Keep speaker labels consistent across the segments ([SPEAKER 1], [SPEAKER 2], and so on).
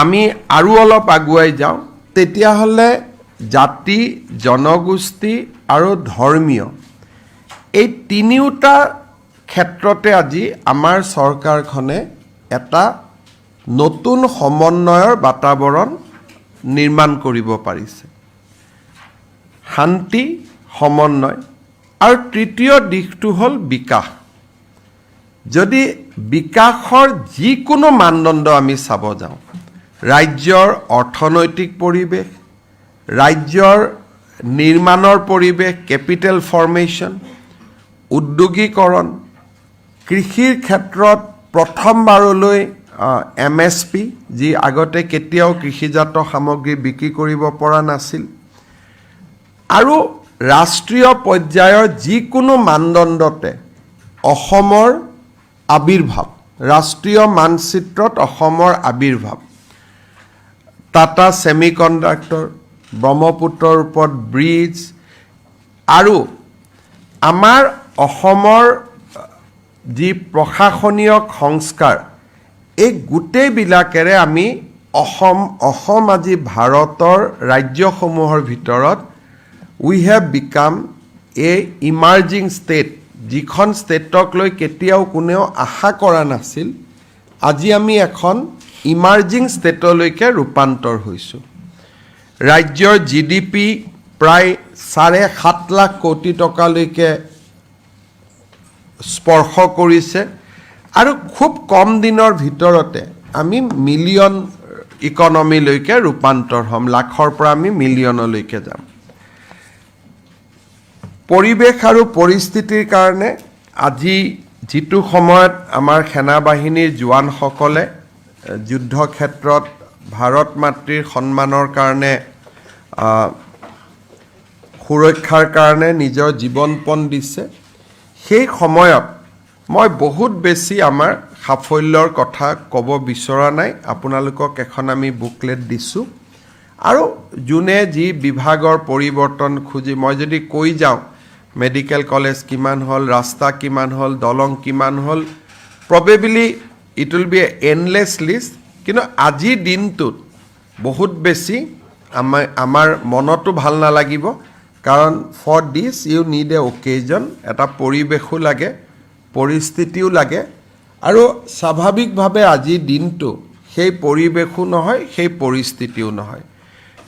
[SPEAKER 1] আমি আৰু অলপ আগুৱাই যাওঁ তেতিয়াহ'লে জাতি জনগোষ্ঠী আৰু ধৰ্মীয় এই তিনিওটা ক্ষেত্ৰতে আজি আমাৰ চৰকাৰখনে এটা নতুন সমন্বয়ৰ বাতাবৰণ নিৰ্মাণ কৰিব পাৰিছে শান্তি সমন্বয় আৰু তৃতীয় দিশটো হ'ল বিকাশ যদি বিকাশৰ যিকোনো মানদণ্ড আমি চাব যাওঁ ৰাজ্যৰ অৰ্থনৈতিক পৰিৱেশ ৰাজ্যৰ নিৰ্মাণৰ পৰিৱেশ কেপিটেল ফৰ্মেশ্যন উদ্যোগীকৰণ কৃষিৰ ক্ষেত্ৰত প্ৰথমবাৰলৈ MSP যি আগতে কেতিয়াও কৃষিজাত সামগ্ৰী বিক্ৰী কৰিব পৰা নাছিল আৰু ৰাষ্ট্ৰীয় পৰ্যায়ৰ যিকোনো মানদণ্ডতে অসমৰ আবিৰ্ভাৱ ৰাষ্ট্ৰীয় মানচিত্ৰত অসমৰ আবিৰ্ভাৱ টাটা ছেমিকণ্ডাক্টৰ ব্ৰহ্মপুত্ৰৰ ওপৰত ব্ৰিজ আৰু আমাৰ অসমৰ যি প্ৰশাসনীয় সংস্কাৰ এই গোটেইবিলাকেৰে আমি অসম আজি ভাৰতৰ ৰাজ্যসমূহৰ ভিতৰত we have become a emerging state যিখন ষ্টেটক লৈ কেতিয়াও কোনেও আশা কৰা নাছিল আজি আমি এখন ইমাৰ্জিং ষ্টেটলৈকে ৰূপান্তৰ হৈছোঁ ৰাজ্যৰ GDP প্ৰায় 7.5 লাখ কোটি টকালৈকে স্পৰ্শ কৰিছে আৰু খুব কম দিনৰ ভিতৰতে আমি মিলিয়ন ইকনমিলৈকে ৰূপান্তৰ হ'ম লাখৰ পৰা আমি মিলিয়নলৈকে যাম পৰিৱেশ আৰু পৰিস্থিতিৰ কাৰণে আজি যিটো সময়ত আমাৰ সেনা বাহিনীৰ জোৱানসকলে যুদ্ধ ক্ষেত্ৰত ভাৰত মাতৃৰ সন্মানৰ কাৰণে সুৰক্ষাৰ কাৰণে নিজৰ জীৱনপণ দিছে সেই সময়ত মই বহুত বেছি আমাৰ সাফল্যৰ কথা ক'ব বিচৰা নাই আপোনালোকক এখন আমি বুকলেট দিছোঁ আৰু যোনে যি বিভাগৰ পৰিৱৰ্তন খুজি মই যদি কৈ যাওঁ মেডিকেল কলেজ কিমান হ'ল ৰাস্তা কিমান হ'ল দলং কিমান হ'ল probably it will B A endless list কিন্তু আজিৰ দিনটোত বহুত বেছি আমাৰ মনতো ভাল নালাগিব কাৰণ for this you need a occasion এটা পৰিৱেশো লাগে পৰিস্থিতিও লাগে আৰু স্বাভাৱিকভাৱে আজিৰ দিনটো সেই পৰিৱেশো নহয় সেই পৰিস্থিতিও নহয়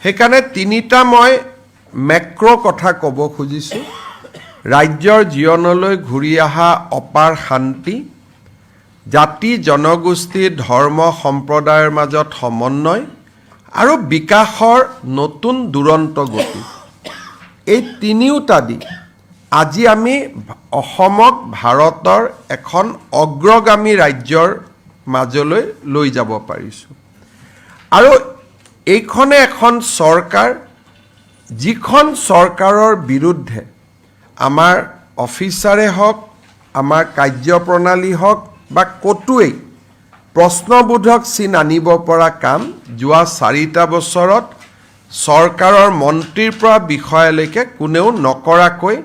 [SPEAKER 1] সেইকাৰণে তিনিটা মই মেক্ৰ' কথা ক'ব খুজিছোঁ ৰাজ্যৰ জীৱনলৈ ঘূৰি অহা অপাৰ শান্তি জাতি জনগোষ্ঠী ধৰ্ম সম্প্ৰদায়ৰ মাজত সমন্বয় আৰু বিকাশৰ নতুন দুৰন্ত গতি এই তিনিওটা দিশ আজি আমি অসমক ভাৰতৰ এখন অগ্ৰগামী ৰাজ্যৰ মাজলৈ লৈ যাব পাৰিছোঁ আৰু এইখনে এখন চৰকাৰ যিখন চৰকাৰৰ বিৰুদ্ধে আমাৰ অফিচাৰে হওক আমাৰ কাৰ্যপ্ৰণালী হওক বা কতোৱেই প্ৰশ্নবোধক চিন আনিব পৰা কাম যোৱা 4টা বছৰত চৰকাৰৰ মন্ত্ৰীৰ পৰা বিষয়ালৈকে কোনেও নকৰাকৈ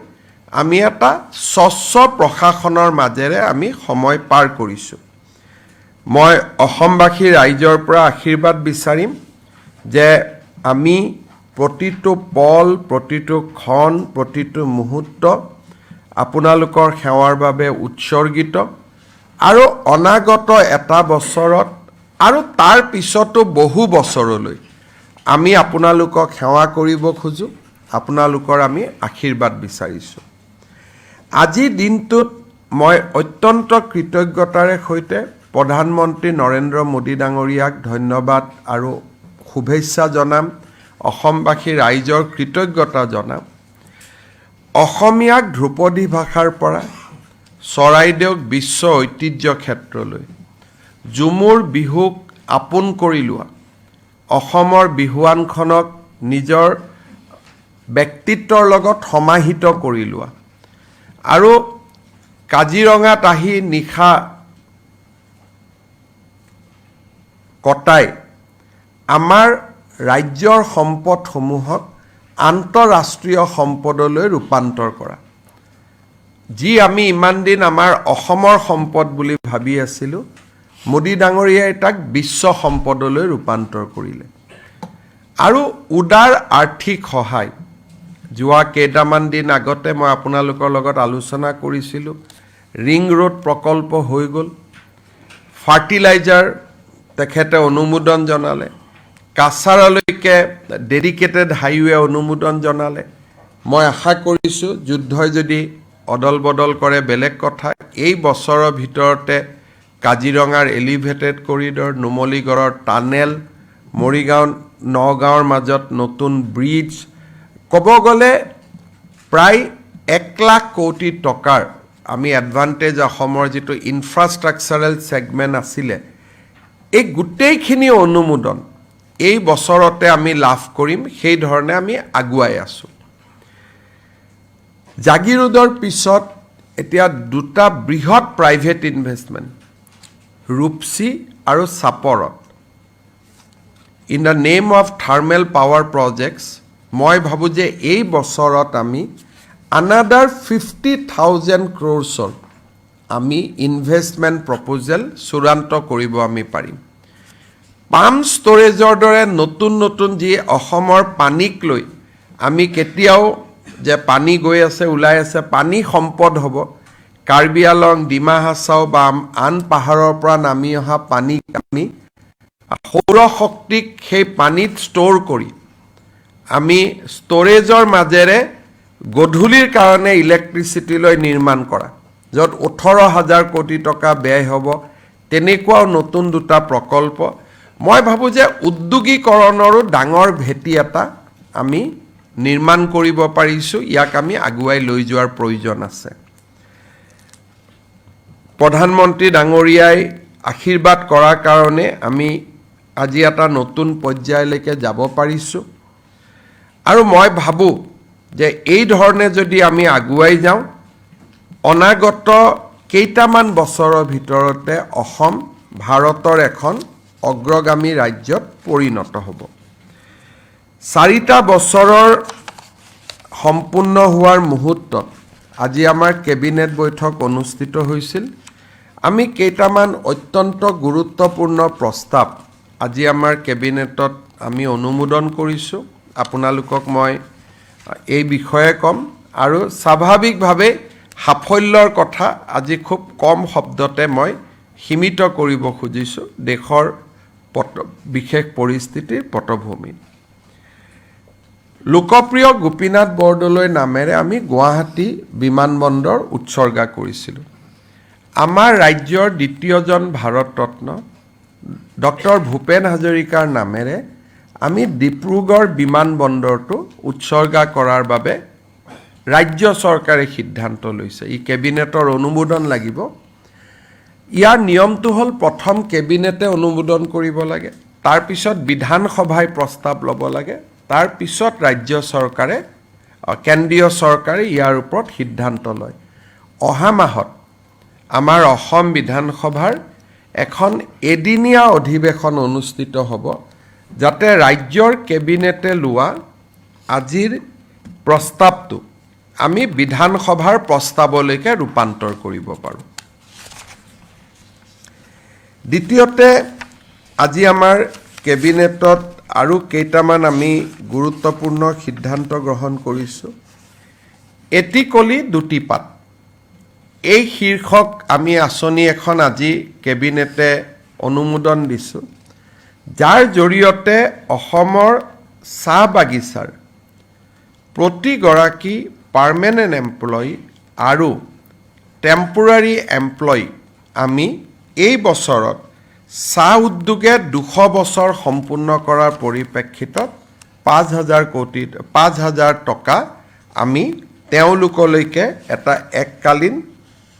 [SPEAKER 1] আমি এটা স্বচ্ছ প্ৰশাসনৰ মাজেৰে আমি সময় পাৰ কৰিছোঁ মই অসমবাসী ৰাইজৰ পৰা আশীৰ্বাদ বিচাৰিম যে আমি প্ৰতিটো পল প্ৰতিটো ক্ষণ প্ৰতিটো মুহূৰ্ত আপোনালোকৰ সেৱাৰ বাবে উৎসৰ্গিত আৰু অনাগত এটা বছৰত আৰু তাৰ পিছতো বহু বছৰলৈ আমি আপোনালোকক সেৱা কৰিব খোজোঁ আপোনালোকৰ আমি আশীৰ্বাদ বিচাৰিছোঁ আজিৰ দিনটোত মই অত্যন্ত কৃতজ্ঞতাৰে সৈতে প্ৰধানমন্ত্ৰী নৰেন্দ্ৰ মোদী ডাঙৰীয়াক ধন্যবাদ আৰু শুভেচ্ছা জনাম অসমবাসী ৰাইজৰ কৃতজ্ঞতা জনাম অসমীয়াক ধ্ৰুপদী ভাষাৰ পৰা চৰাইদেউক বিশ্ব ঐতিহ্য ক্ষেত্ৰলৈ ঝুমুৰ বিহুক আপোন কৰি লোৱা অসমৰ বিহুৱানখনক নিজৰ ব্যক্তিত্বৰ লগত সমাহিত কৰি লোৱা আৰু কাজিৰঙাত আহি নিশা কটাই আমাৰ ৰাজ্যৰ সম্পদসমূহক আন্তঃৰাষ্ট্ৰীয় সম্পদলৈ ৰূপান্তৰ কৰা যি আমি ইমান দিন আমাৰ অসমৰ সম্পদ বুলি ভাবি আছিলোঁ মোদী ডাঙৰীয়াই তাক বিশ্ব সম্পদলৈ ৰূপান্তৰ কৰিলে আৰু উদাৰ আৰ্থিক সহায় যোৱা কেইটামান দিন আগতে মই আপোনালোকৰ লগত আলোচনা কৰিছিলোঁ ৰিং ৰোড প্ৰকল্প হৈ গ'ল ফাৰ্টিলাইজাৰ তেখেতে অনুমোদন জনালে কাছাৰলৈকে ডেডিকেটেড হাইৱে অনুমোদন জনালে মই আশা কৰিছোঁ যুদ্ধই যদি অদল বদল কৰে বেলেগ কথা এই বছৰৰ ভিতৰতে কাজিৰঙাৰ এলিভেটেড কৰিডৰ নুমলীগড়ৰ টানেল মৰিগাঁও নগাঁৱৰ মাজত নতুন ব্ৰিজ ক'ব গ'লে প্ৰায় 1 লাখ কোটি টকাৰ আমি এডভান্টেজ অসমৰ যিটো ইনফ্ৰাষ্ট্ৰাকচাৰেল ছেগমেণ্ট আছিলে এই গোটেইখিনি অনুমোদন এই বছৰতে আমি লাভ কৰিম সেই ধৰণে আমি আগুৱাই আছোঁ জাগিৰোডৰ পিছত এতিয়া দুটা বৃহৎ প্ৰাইভেট ইনভেষ্টমেণ্ট ৰূপসী আৰু চাপৰত in the name of thermal power projects মই ভাবোঁ যে এই বছৰত আমি another 50,000 crores আমি ইনভেষ্টমেণ্ট প্ৰপ'জেল চূড়ান্ত কৰিব আমি পাৰিম পাম ষ্ট'ৰেজৰ দৰে নতুন নতুন যি অসমৰ পানীক লৈ আমি কেতিয়াও যে পানী গৈ আছে ওলাই আছে পানী সম্পদ হ'ব কাৰ্বি আলং ডিমা হাছাও বা আন পাহাৰৰ পৰা নামি অহা পানী আমি সৌৰ শক্তিক সেই পানীত ষ্ট'ৰ কৰি আমি ষ্ট'ৰেজৰ মাজেৰে গধূলিৰ কাৰণে ইলেক্ট্ৰিচিটিলৈ নিৰ্মাণ কৰা য'ত 18,000 কোটি টকা ব্যয় হ'ব তেনেকুৱাও নতুন দুটা প্ৰকল্প মই ভাবোঁ যে উদ্যোগীকৰণৰো ডাঙৰ ভেটি এটা আমি নিৰ্মাণ কৰিব পাৰিছোঁ ইয়াক আমি আগুৱাই লৈ যোৱাৰ প্ৰয়োজন আছে প্ৰধানমন্ত্ৰী ডাঙৰীয়াই আশীৰ্বাদ কৰাৰ কাৰণে আমি আজি এটা নতুন পৰ্যায়লৈকে যাব পাৰিছোঁ আৰু মই ভাবোঁ যে এই ধৰণে যদি আমি আগুৱাই যাওঁ অনাগত কেইটামান বছৰৰ ভিতৰতে অসম ভাৰতৰ এখন অগ্ৰগামী ৰাজ্যত পৰিণত হ'ব 4টা বছৰৰ সম্পূৰ্ণ হোৱাৰ মুহূৰ্তত আজি আমাৰ কেবিনেট বৈঠক অনুষ্ঠিত হৈছিল আমি কেইটামান অত্যন্ত গুৰুত্বপূৰ্ণ প্ৰস্তাৱ আজি আমাৰ কেবিনেটত আমি অনুমোদন কৰিছোঁ আপোনালোকক মই এই বিষয়ে ক'ম আৰু স্বাভাৱিকভাৱে সাফল্যৰ কথা আজি খুব কম শব্দতে মই সীমিত কৰিব খুজিছোঁ দেশৰ বিশেষ পৰিস্থিতিৰ পটভূমিত লোকপ্ৰিয় গোপীনাথ বৰদলৈ নামেৰে আমি গুৱাহাটী বিমানবন্দৰ উৎসৰ্গা কৰিছিলোঁ আমাৰ ৰাজ্যৰ দ্বিতীয়জন ভাৰতৰত্ন ডক্টৰ ভূপেন হাজৰিকাৰ নামেৰে আমি ডিব্ৰুগড় বিমানবন্দৰটো উৎসৰ্গা কৰাৰ বাবে ৰাজ্য চৰকাৰে সিদ্ধান্ত লৈছে ই কেবিনেটৰ অনুমোদন লাগিব ইয়াৰ নিয়মটো হ'ল প্ৰথম কেবিনেটে অনুমোদন কৰিব লাগে তাৰ পিছত বিধানসভাই প্ৰস্তাৱ ল'ব লাগে তাৰ পিছত ৰাজ্য চৰকাৰে কেন্দ্ৰীয় চৰকাৰে ইয়াৰ ওপৰত সিদ্ধান্ত লয় অহা মাহত আমাৰ অসম বিধানসভাৰ এখন এদিনীয়া অধিৱেশন অনুষ্ঠিত হ'ব যাতে ৰাজ্যৰ কেবিনেটে লোৱা আজিৰ প্ৰস্তাৱটো আমি বিধানসভাৰ প্ৰস্তাৱলৈকে ৰূপান্তৰ কৰিব পাৰোঁ দ্বিতীয়তে আজি আমাৰ কেবিনেটত আৰু কেইটামান আমি গুৰুত্বপূৰ্ণ সিদ্ধান্ত গ্ৰহণ কৰিছোঁ এটি কলি দুটি পাত এই শীৰ্ষক আমি আঁচনি এখন আজি কেবিনেটে অনুমোদন দিছোঁ যাৰ জৰিয়তে অসমৰ চাহ বাগিচাৰ প্ৰতিগৰাকী পাৰ্মানেণ্ট এমপ্লয়ী আৰু টেম্পৰাৰী এমপ্লয়ী আমি এই বছৰত চাহ উদ্যোগে 200 বছৰ সম্পূৰ্ণ কৰাৰ পৰিপ্ৰেক্ষিতত 5,000 টকা আমি তেওঁলোকলৈকে এটা এককালীন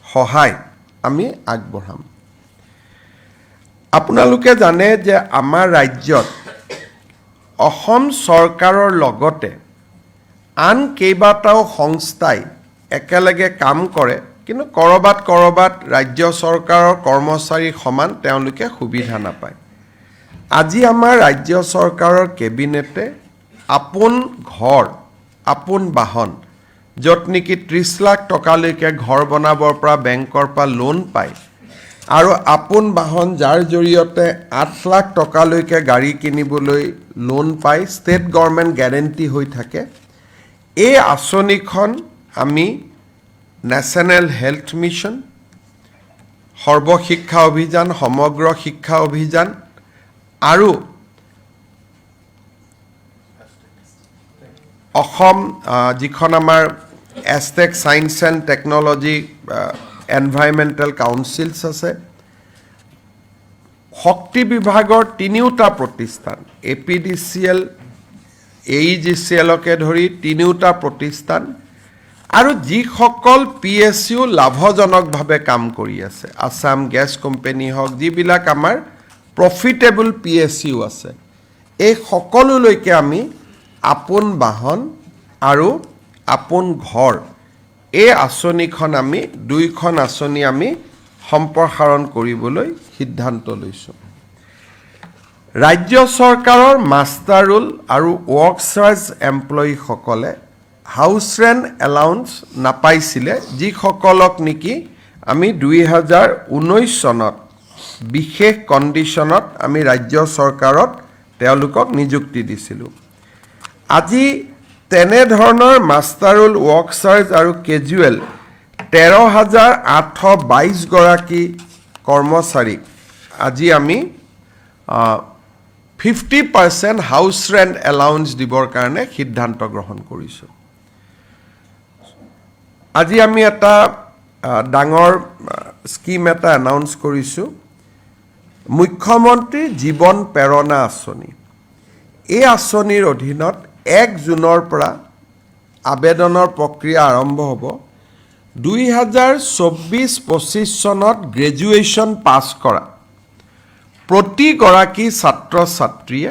[SPEAKER 1] সহায় আমি আগবঢ়াম আপোনালোকে জানে যে আমাৰ ৰাজ্যত অসম চৰকাৰৰ লগতে আন কেইবাটাও সংস্থাই একেলগে কাম কৰে কিন্তু কৰবাত ৰাজ্য চৰকাৰৰ কৰ্মচাৰী সমান তেওঁলোকে সুবিধা নাপায় আজি আমাৰ ৰাজ্য চৰকাৰৰ কেবিনেটে আপোন ঘৰ আপোন বাহন য'ত নেকি 30 লাখ টকালৈকে ঘৰ বনাবৰ পৰা বেংকৰ পৰা লোন পায় আৰু আপোন বাহন যাৰ জৰিয়তে 8 লাখ টকালৈকে গাড়ী কিনিবলৈ লোন পাই ষ্টেট গভৰ্ণমেণ্ট গ্যাৰেণ্টি হৈ থাকে এই আঁচনিখন আমি নেশ্যনেল হেল্থ মিছন সৰ্বশিক্ষা অভিযান সমগ্ৰ শিক্ষা অভিযান আৰু অসম যিখন আমাৰ ASTEC science and technology environmental councils আছে শক্তি বিভাগৰ তিনিওটা প্ৰতিষ্ঠান APDCL AEGCLকে ধৰি তিনিওটা প্ৰতিষ্ঠান আৰু যিসকল PSU লাভজনকভাৱে কাম কৰি আছে আসাম গেছ কোম্পানী হওক যিবিলাক আমাৰ প্ৰফিটেবল PSU আছে এই সকলোলৈকে আমি আপোন বাহন আৰু আপোন ঘৰ এই আঁচনিখন আমি দুইখন আঁচনি আমি সম্প্ৰসাৰণ কৰিবলৈ সিদ্ধান্ত লৈছোঁ ৰাজ্য চৰকাৰৰ মাষ্টাৰ ৰোল আৰু ৱৰ্কছাৰ্ছ এমপ্লয়ীসকলে হাউচ ৰেণ্ট এলাউন্স নাপাইছিলে যিসকলক নেকি আমি 2019 চনত বিশেষ কণ্ডিশ্যনত আমি ৰাজ্য চৰকাৰত তেওঁলোকক নিযুক্তি দিছিলোঁ আজি তেনেধৰণৰ মাষ্টাৰ ৰোল ৱৰ্কছাৰ্ছ আৰু কেজুৱেল 13,822 গৰাকী কৰ্মচাৰীক আজি আমি 50% হাউচ ৰেণ্ট এলাউন্স দিবৰ কাৰণে সিদ্ধান্ত গ্ৰহণ কৰিছোঁ আজি আমি এটা ডাঙৰ স্কিম এটা এনাউন্স কৰিছোঁ মুখ্যমন্ত্ৰী জীৱন প্ৰেৰণা আঁচনি এই আঁচনিৰ অধীনত 1 জুনৰ পৰা আবেদনৰ প্ৰক্ৰিয়া আৰম্ভ হ'ব 2024-25 চনত গ্ৰেজুৱেশ্যন পাছ কৰা প্ৰতিগৰাকী ছাত্ৰ ছাত্ৰীয়ে